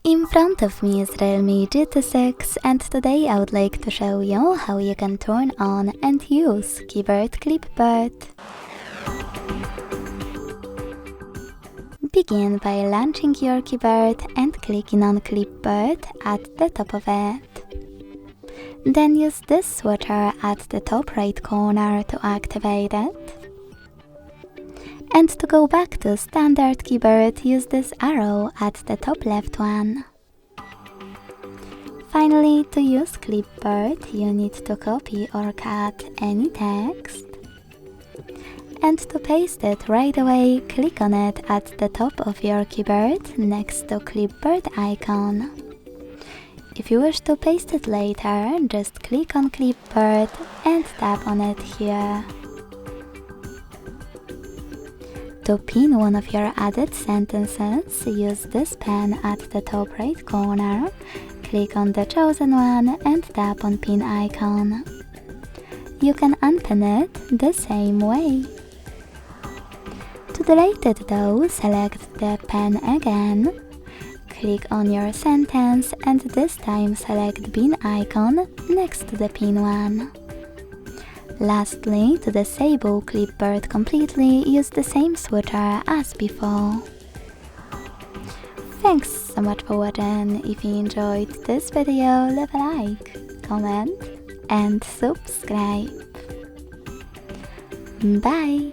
In front of me is Realme GT and today I would like to show you how you can turn on and use Keyboard Clipboard. Begin by launching your keyboard and clicking on Clipboard at the top of it. Then use this switcher at the top right corner to activate it. And to go back to standard keyboard, use this arrow at the top left one. Finally, to use Clipboard, you need to copy or cut any text. And to paste it right away, click on it at the top of your keyboard next to Clipboard icon. If you wish to paste it later, just click on Clipboard and tap on it here. To pin one of your added sentences, use this pen at the top right corner, click on the chosen one and tap on pin icon. You can unpin it the same way. To delete it though, select the pen again, click on your sentence and this time select pin icon next to the pin one. Lastly, to disable Clipboard completely, use the same switcher as before. Thanks so much for watching. If you enjoyed this video, leave a like, comment and subscribe. Bye!